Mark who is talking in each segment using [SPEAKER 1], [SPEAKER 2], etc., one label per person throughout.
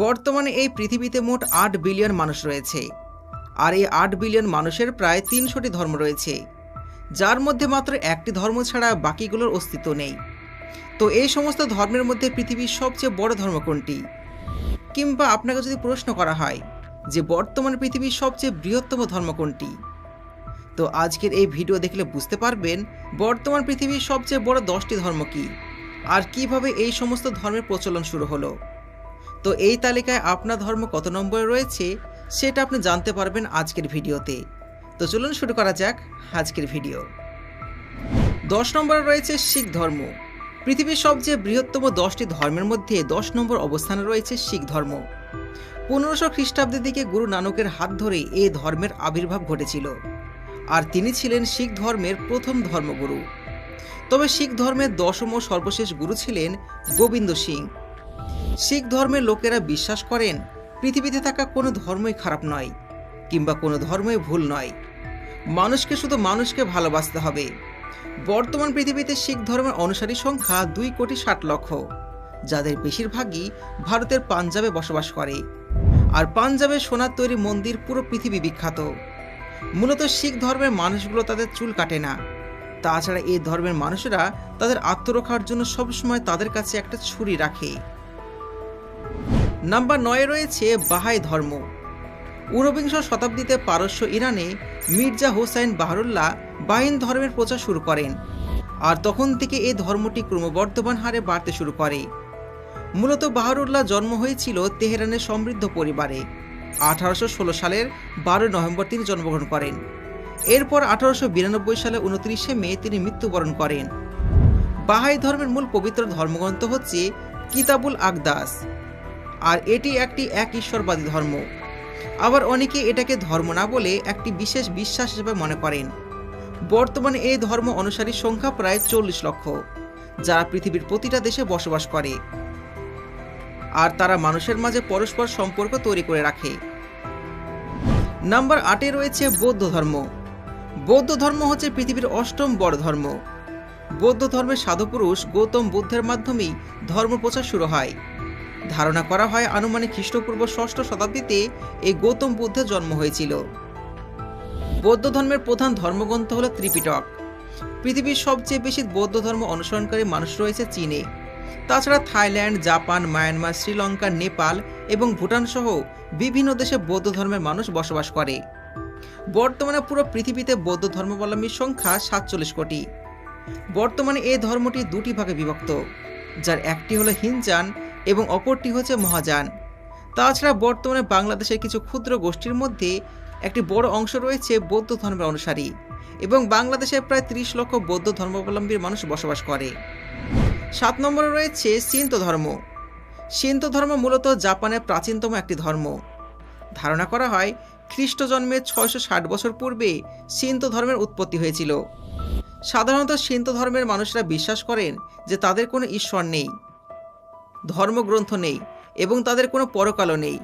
[SPEAKER 1] বর্তমানে এই পৃথিবীতে মোট ৮ বিলিয়ন মানুষ রয়েছে। আর এই ৮ বিলিয়ন মানুষের প্রায় ৩০০টি ধর্ম রয়েছে, যার মধ্যে মাত্র একটি ধর্ম ছাড়া বাকিগুলোর অস্তিত্ব নেই। তো এই সমস্ত ধর্মের মধ্যে পৃথিবীর সবচেয়ে বড় ধর্ম কোনটি? কিংবা আপনাকে যদি প্রশ্ন করা হয় যে বর্তমানে পৃথিবীর সবচেয়ে বৃহত্তম ধর্ম কোনটি, তো আজকের এই ভিডিও দেখলে বুঝতে পারবেন বর্তমান পৃথিবীর সবচেয়ে বড় 10টি ধর্ম কি, আর কিভাবে এই সমস্ত ধর্মের প্রচলন শুরু হলো। তো এই তালিকায় আপনার ধর্ম কত নম্বরে রয়েছে সেটা আপনি জানতে পারবেন আজকের ভিডিওতে। তো চলুন শুরু করা যাক আজকের ভিডিও। 10 নম্বরে রয়েছে শিখ ধর্ম। পৃথিবীর সবচেয়ে বৃহত্তম 10টি ধর্মের মধ্যে 10 নম্বর অবস্থানে রয়েছে শিখ ধর্ম। 1500 খ্রিস্টাব্দের দিকে গুরু নানকের হাত ধরে এই ধর্মের আবির্ভাব ঘটেছিল, আর তিনি ছিলেন শিখ ধর্মের প্রথম ধর্মগুরু। তবে শিখ ধর্মের 10ম ও সর্বশেষ গুরু ছিলেন গোবিন্দ সিং। শিখ ধর্মের লোকেরা বিশ্বাস করেন পৃথিবীতে থাকা কোনো ধর্মই খারাপ নয়, কিংবা কোনো ধর্মই ভুল নয়। মানুষকে শুধু মানুষকে ভালোবাসতে হবে। বর্তমান পৃথিবীতে শিখ ধর্মের অনুসারী সংখ্যা 2,60,00,000, যাদের বেশিরভাগই ভারতের পাঞ্জাবে বসবাস করে। আর পাঞ্জাবের সোনার তৈরি মন্দির পুরো পৃথিবী বিখ্যাত। মূলত শিখ ধর্মের মানুষগুলো তাদের চুল কাটে না। তাছাড়া এই ধর্মের মানুষেরা তাদের আত্মরক্ষার জন্য সবসময় তাদের কাছে একটা ছুরি রাখে। নাম্বার 9 রয়েছে বাহাই ধর্ম। 19বিংশ শতাব্দীতে পারস্য ইরানে মির্জা হোসাইন বাহারুল্লাহ বাহিন ধর্মের প্রচার শুরু করেন, আর তখন থেকে এই ধর্মটি ক্রমবর্ধমান হারে বাড়তে শুরু করে। মূলত বাহারুল্লাহ জন্ম হয়েছিল তেহরানের সমৃদ্ধ পরিবারে। 1816 সালের 12 নভেম্বর তিনি জন্মগ্রহণ করেন। এরপর 1892 সালে 29শে মে তিনি মৃত্যুবরণ করেন। বাহাই ধর্মের মূল পবিত্র ধর্মগ্রন্থ হচ্ছে কিতাবুল আকদাস, আর এটি একটি এক ঈশ্বরবাদী ধর্ম। আবার অনেকে এটাকে ধর্ম না বলে একটি বিশেষ বিশ্বাস হিসেবে মনে করেন। বর্তমানে এই ধর্ম অনুসারীর সংখ্যা প্রায় 40 লক্ষ, যারা পৃথিবীর প্রতিটা দেশে বসবাস করে, আর তারা মানুষের মাঝে পরস্পর সম্পর্ক তৈরি করে রাখে। নাম্বার 8 রয়েছে বৌদ্ধ ধর্ম। বৌদ্ধ ধর্ম হচ্ছে পৃথিবীর 8ম বড় ধর্ম। বৌদ্ধ ধর্মের সাধুপুরুষ গৌতম বুদ্ধের মাধ্যমেই ধর্ম প্রচার শুরু হয়। ধারণা করা হয় আনুমানিক খ্রিস্টপূর্ব 6ষ্ঠ শতাব্দীতে এই গৌতম বুদ্ধের জন্ম হয়েছিল। বৌদ্ধ ধর্মের প্রধান ধর্মগ্রন্থ হল ত্রিপিটক। পৃথিবীর সবচেয়ে বেশি বৌদ্ধ ধর্ম অনুসরণকারী মানুষ রয়েছে চীনে। তাছাড়া Thailand, Japan, Myanmar, Sri Lanka, Nepal এবং ভুটান সহ বিভিন্ন দেশে বৌদ্ধ ধর্মের মানুষ বসবাস করে। বর্তমানে পুরো পৃথিবীতে বৌদ্ধ ধর্মাবলম্বীর সংখ্যা 47 কোটি। বর্তমানে এই ধর্মটি 2টি ভাগে বিভক্ত, যার একটি হলো হিনজান এবং অপরটি হচ্ছে মহাযান। তাছাড়া বর্তমানে বাংলাদেশের কিছু ক্ষুদ্র গোষ্ঠীর মধ্যে একটি বড় অংশ রয়েছে বৌদ্ধ ধর্মের অনুসারী, এবং বাংলাদেশে প্রায় 30 লক্ষ বৌদ্ধ ধর্মাবলম্বীর মানুষ বসবাস করে। 7 নম্বরে রয়েছে শিন্তো ধর্ম। শিন্তো ধর্ম মূলত জাপানের প্রাচীনতম একটি ধর্ম। ধারণা করা হয় খ্রিস্ট জন্মের 660 বছর পূর্বে শিন্তো ধর্মের উৎপত্তি হয়েছিল। সাধারণত শিন্তো ধর্মের মানুষরা বিশ্বাস করেন যে তাদের কোনো ঈশ্বর নেই, ধর্মগ্রন্থ নেই এবং তাদের কোনো পরকালও নেই।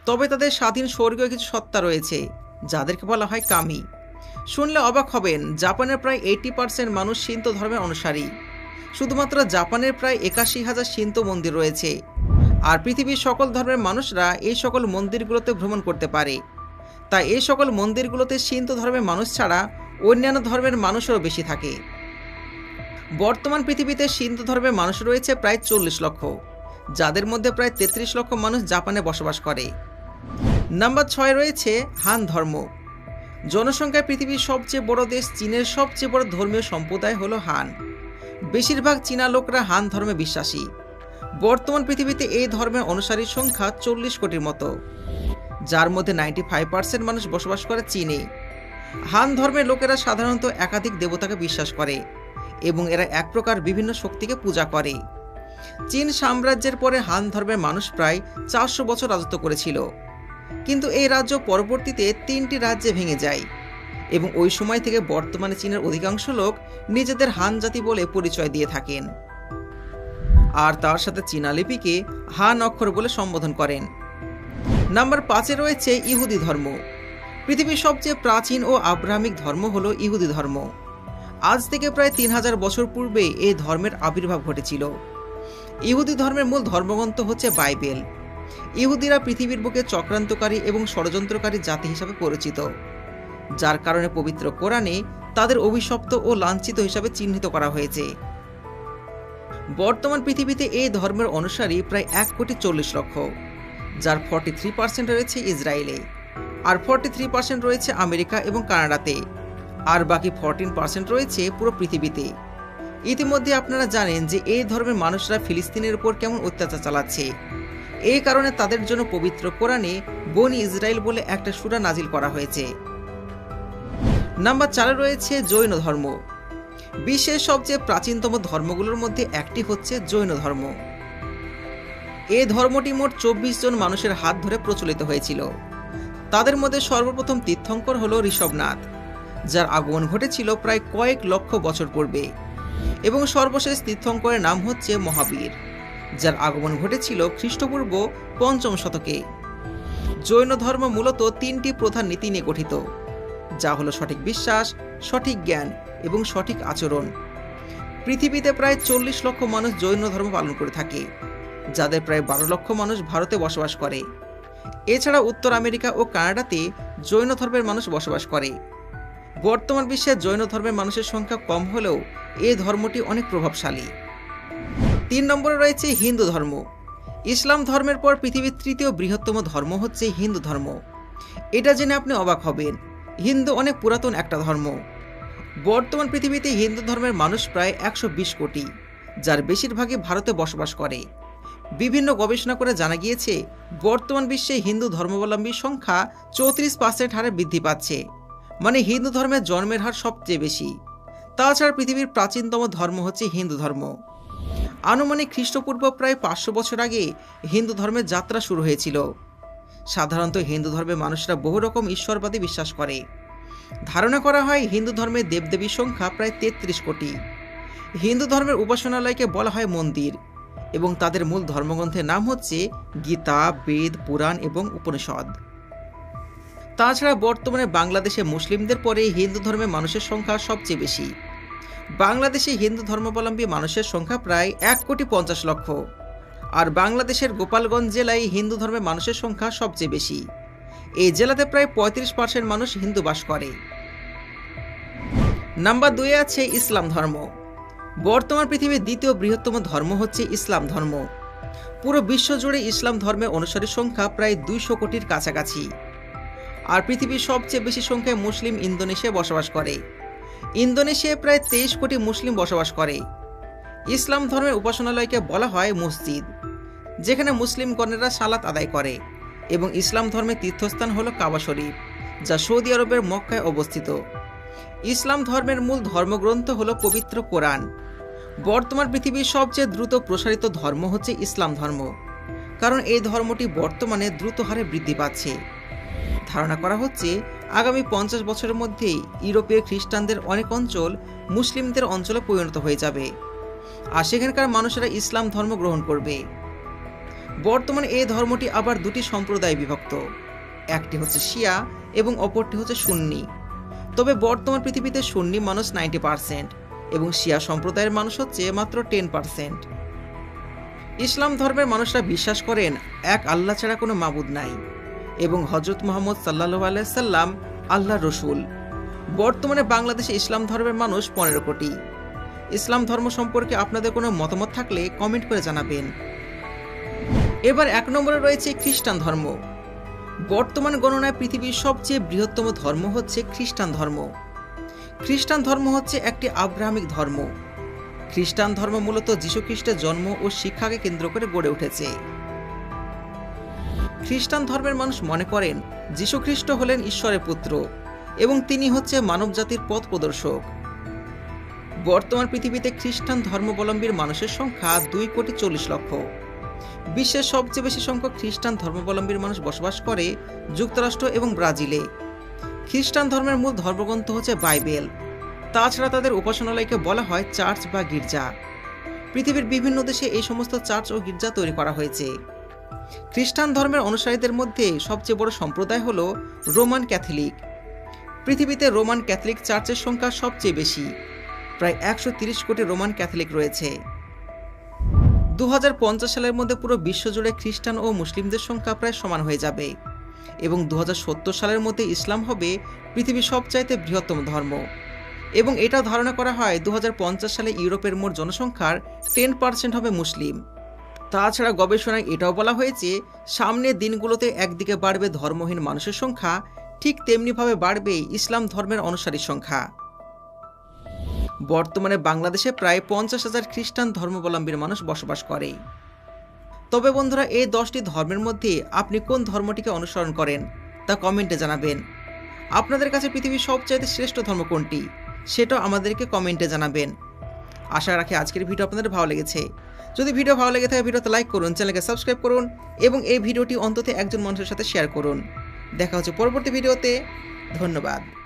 [SPEAKER 1] তবে তাদের স্বাধীন স্বর্গীয় কিছু সত্তা রয়েছে, যাদেরকে বলা হয় কামি। শুনলে অবাক হবেন, জাপানের প্রায় 80% মানুষ শিন্তো ধর্মের অনুসারী। শুধুমাত্র জাপানের প্রায় 81,000 শিন্তো মন্দির রয়েছে, আর পৃথিবীর সকল ধর্মের মানুষরা এই সকল মন্দিরগুলোতে ভ্রমণ করতে পারে। তাই এই সকল মন্দিরগুলোতে শিন্তো ধর্মের মানুষ ছাড়া অন্যান্য ধর্মের মানুষেরও বেশি থাকে। বর্তমান পৃথিবীতে শিন্তো ধর্মের মানুষ রয়েছে প্রায় 40 লক্ষ, যাদের মধ্যে প্রায় 33 লক্ষ মানুষ জাপানে বসবাস করে। নাম্বার 6 রয়েছে হান ধর্ম। জনসংখ্যায় পৃথিবীর সবচেয়ে বড় দেশ চীনের সবচেয়ে বড় ধর্মীয় সম্প্রদায় হলো হান। বেশিরভাগ চীনা লোকরা হান ধর্মে বিশ্বাসী। বর্তমান পৃথিবীতে এই ধর্মের অনুসারীর সংখ্যা 40 কোটির মতো, যার মধ্যে 95% মানুষ বসবাস করে চীনে। হান ধর্মের লোকেরা সাধারণত একাধিক দেবতাকে বিশ্বাস করে, এবং এরা এক প্রকার বিভিন্ন শক্তিকে পূজা করে। চীন সাম্রাজ্যের পরে হান ধর্মের মানুষ প্রায় 400 বছর রাজত্ব করেছিল, কিন্তু এই রাজ্য পরবর্তীতে 3টি রাজ্যে ভেঙে যায়, এবং ওই সময় থেকে বর্তমানে চীনের অধিকাংশ লোক নিজেদের হান জাতি বলে পরিচয় দিয়ে থাকেন, আর তার সাথে চীনা লিপিকে হান অক্ষর বলে সম্বোধন করেন। নাম্বার 5 রয়েছে ইহুদি ধর্ম। পৃথিবীর সবচেয়ে প্রাচীন ও আব্রাহামিক ধর্ম হলো ইহুদি ধর্ম। আজ থেকে প্রায় 3000 বছর পূর্বে এই ধর্মের আবির্ভাব ঘটেছিল। ইহুদি ধর্মের মূল ধর্মগ্রন্থ হচ্ছে বাইবেল। ইহুদিরা পৃথিবীর বুকে চক্রান্তকারী এবং ষড়যন্ত্রকারী জাতি হিসাবে পরিচিত, যার কারণে পবিত্র কোরআনে তাদের অভিশপ্ত ও লাঞ্ছিত হিসাবে চিহ্নিত করা হয়েছে। বর্তমান পৃথিবীতে এই ধর্মের অনুসারী প্রায় 1,40,00,000, যার 43% রয়েছে ইসরায়েলে, আর 43% রয়েছে আমেরিকা এবং কানাডাতে, আর বাকি 14% রয়েছে পুরো পৃথিবীতে। ইতিমধ্যে আপনারা জানেন যে এই ধর্মের মানুষরা ফিলিস্তিনের উপর কেমন অত্যাচার চালাচ্ছে। এই কারণে তাদের জন্য পবিত্র কোরআনে বনি ইসরায়েল বলে একটা সূরা নাজিল করা হয়েছে। নাম্বার 4 রয়েছে জৈন ধর্ম। বিশ্বের সবচেয়ে প্রাচীনতম ধর্মগুলোর মধ্যে একটি হচ্ছে জৈন ধর্ম। এই ধর্মটি মোট 24 জন মানুষের হাত ধরে প্রচলিত হয়েছিল। তাদের মধ্যে সর্বপ্রথম তীর্থঙ্কর হল ঋষভনাথ, যার আগমন ঘটেছিল প্রায় কয়েক লক্ষ বছর পূর্বে, এবং সর্বশেষ তীর্থঙ্করের নাম হচ্ছে মহাবীর, যার আগমন ঘটেছিল খ্রিস্টপূর্ব 5ম শতকে। জৈন ধর্ম মূলত 3টি প্রধান নীতি নিয়ে গঠিত, যা হলো সঠিক বিশ্বাস, সঠিক জ্ঞান এবং সঠিক আচরণ। পৃথিবীতে প্রায় 40 লক্ষ মানুষ জৈন ধর্ম পালন করে থাকে, যাদের প্রায় 12 লক্ষ মানুষ ভারতে বসবাস করে। এছাড়া উত্তর আমেরিকা ও কানাডাতে জৈন ধর্মের মানুষ বসবাস করে। বর্তমান বিশ্বে জৈন ধর্মের মানুষের সংখ্যা কম হলেও এই ধর্মটি অনেক প্রভাবশালী। 3 নম্বরে রয়েছে হিন্দু ধর্ম। ইসলাম ধর্মের পর পৃথিবীর 3য় বৃহত্তম ধর্ম হচ্ছে হিন্দু ধর্ম। এটা জেনে আপনি অবাক হবেন, হিন্দু অনেক পুরাতন একটা ধর্ম। বর্তমান পৃথিবীতে হিন্দু ধর্মের মানুষ প্রায় 120 কোটি, যার বেশিরভাগই ভারতে বসবাস করে। বিভিন্ন গবেষণা করে জানা গিয়েছে বর্তমান বিশ্বে হিন্দু ধর্মাবলম্বীর সংখ্যা 34% হারে বৃদ্ধি পাচ্ছে, মানে হিন্দু ধর্মের জন্মের হার সবচেয়ে বেশি। তাছাড়া পৃথিবীর প্রাচীনতম ধর্ম হচ্ছে হিন্দু ধর্ম। আনুমানিক খ্রিস্টপূর্ব প্রায় 500 বছর আগে হিন্দু ধর্মের যাত্রা শুরু হয়েছিল। সাধারণত হিন্দু ধর্মের মানুষরা বহু রকম ঈশ্বরবাদী বিশ্বাস করে। ধারণা করা হয় হিন্দু ধর্মের দেবদেবীর সংখ্যা প্রায় 33 কোটি। হিন্দু ধর্মের উপাসনালয়কে বলা হয় মন্দির, এবং তাদের মূল ধর্মগ্রন্থের নাম হচ্ছে গীতা, বেদ, পুরাণ এবং উপনিষদ। তাছাড়া বর্তমানে বাংলাদেশে মুসলিমদের পরে হিন্দু ধর্মের মানুষের সংখ্যা সবচেয়ে বেশি। বাংলাদেশে হিন্দু ধর্মাবলম্বী মানুষের সংখ্যা প্রায় 1,50,00,000, আর বাংলাদেশের গোপালগঞ্জ জেলায় হিন্দু ধর্মের মানুষের সংখ্যা সবচেয়ে বেশি। এই জেলাতে প্রায় 35% মানুষ হিন্দু বাস করে। নাম্বার 2 আছে ইসলাম ধর্ম। বর্তমান পৃথিবীর 2য় বৃহত্তম ধর্ম হচ্ছে ইসলাম ধর্ম। পুরো বিশ্ব জুড়ে ইসলাম ধর্মের অনুসারীর সংখ্যা প্রায় 200 কোটির কাছাকাছি। আর পৃথিবীর সবচেয়ে বেশি সংখ্যায় মুসলিম ইন্দোনেশিয়ায় বসবাস করে। ইন্দোনেশিয়ায় প্রায় 23 কোটি মুসলিম বসবাস করে। ইসলাম ধর্মের উপাসনালয়কে বলা হয় মসজিদ, যেখানে মুসলিমগণেরা সালাত আদায় করে, এবং ইসলাম ধর্মের তীর্থস্থান হল কাবা শরীফ, যা সৌদি আরবের মক্কায় অবস্থিত। ইসলাম ধর্মের মূল ধর্মগ্রন্থ হল পবিত্র কোরআন। বর্তমান পৃথিবীর সবচেয়ে দ্রুত প্রসারিত ধর্ম হচ্ছে ইসলাম ধর্ম, কারণ এই ধর্মটি বর্তমানে দ্রুত হারে বৃদ্ধি পাচ্ছে। ধারণা করা হচ্ছে আগামী 50 বছরের মধ্যেই ইউরোপীয় খ্রিস্টানদের অনেক অঞ্চল মুসলিমদের অঞ্চলে পরিণত হয়ে যাবে, আর সেখানকার মানুষেরা ইসলাম ধর্ম গ্রহণ করবে। বর্তমানে এই ধর্মটি আবার 2টি সম্প্রদায়ে বিভক্ত, একটি হচ্ছে শিয়া এবং অপরটি হচ্ছে সুন্নি। তবে বর্তমান পৃথিবীতে সুন্নি মানুষ 90% এবং শিয়া সম্প্রদায়ের মানুষ হচ্ছে মাত্র 10%। ইসলাম ধর্মের মানুষরা বিশ্বাস করেন এক আল্লাহ ছাড়া কোনো মাবুদ নাই, এবং হযরত মুহাম্মদ সাল্লাল্লাহু আলাইহি সাল্লাম আল্লাহর রসুল। বর্তমানে বাংলাদেশে ইসলাম ধর্মের মানুষ 15 কোটি। ইসলাম ধর্ম সম্পর্কে আপনাদের কোনো মতামত থাকলে কমেন্ট করে জানাবেন। এবার 1 নম্বরে রয়েছে খ্রিস্টান ধর্ম। বর্তমান গণনায় পৃথিবীর সবচেয়ে বৃহত্তম ধর্ম হচ্ছে খ্রিস্টান ধর্ম। খ্রিস্টান ধর্ম হচ্ছে একটি আব্রাহামিক ধর্ম। খ্রিস্টান ধর্ম মূলত যীশু খ্রিস্টের জন্ম ও শিক্ষাকে কেন্দ্র করে গড়ে উঠেছে। খ্রিস্টান ধর্মের মানুষ মনে করেন যীশু খ্রিস্ট হলেন ঈশ্বরের পুত্র, এবং তিনি হচ্ছে মানবজাতির পথ প্রদর্শক। বর্তমান পৃথিবীতে খ্রিস্টান ধর্মাবলম্বীর মানুষের সংখ্যা 2,40,00,000। বিশ্বের সবচেয়ে বেশি সংখ্যক খ্রিস্টান ধর্মাবলম্বীর মানুষ বসবাস করে যুক্তরাষ্ট্র এবং ব্রাজিলে। খ্রিস্টান ধর্মের মূল ধর্মগ্রন্থ হচ্ছে বাইবেল। তাছাড়া তাদের উপাসনালয়কে বলা হয় চার্চ বা গির্জা। পৃথিবীর বিভিন্ন দেশে এই সমস্ত চার্চ ও গির্জা তৈরি করা হয়েছে। খ্রিস্টান ধর্মের অনুসারীদের মধ্যে সবচেয়ে বড় সম্প্রদায় হল রোমান ক্যাথলিক। পৃথিবীতে রোমান ক্যাথলিক চার্চের সংখ্যা সবচেয়ে বেশি, প্রায় 130 কোটি রোমান ক্যাথলিক রয়েছে। 2050 সালের মধ্যে পুরো বিশ্বজুড়ে খ্রিস্টান ও মুসলিমদের সংখ্যা প্রায় সমান হয়ে যাবে এবং 2070 সালের মধ্যে ইসলাম হবে পৃথিবীর সবচাইতে বৃহত্তম ধর্ম। এবং এটাও ধারণা করা হয় 2050 সালে ইউরোপের মোট জনসংখ্যার 10% হবে মুসলিম। তাছাড়া গবেষণায় এটাও বলা হয়েছে সামনের দিনগুলোতে একদিকে বাড়বে ধর্মহীন মানুষের সংখ্যা, ঠিক তেমনিভাবে বাড়বে ইসলাম ধর্মের অনুসারীর সংখ্যা। বর্তমানে বাংলাদেশে প্রায় 50,000 খ্রিস্টান ধর্মাবলম্বীর মানুষ বসবাস করে। তবে বন্ধুরা, এই 10টি ধর্মের মধ্যে আপনি কোন ধর্মটিকে অনুসরণ করেন তা কমেন্টে জানাবেন। আপনাদের কাছে পৃথিবীর সবচাইতে শ্রেষ্ঠ ধর্ম কোনটি সেটাও আমাদেরকে কমেন্টে জানাবেন। আশা রাখি আজকের ভিডিও আপনাদের ভালো লেগেছে। যদি ভিডিও ভালো লেগে থাকে ভিডিওতে লাইক করুন, চ্যানেলকে সাবস্ক্রাইব করুন এবং এই ভিডিওটি অন্তত একজন মানুষের সাথে শেয়ার করুন। দেখা হচ্ছে পরবর্তী ভিডিওতে। ধন্যবাদ।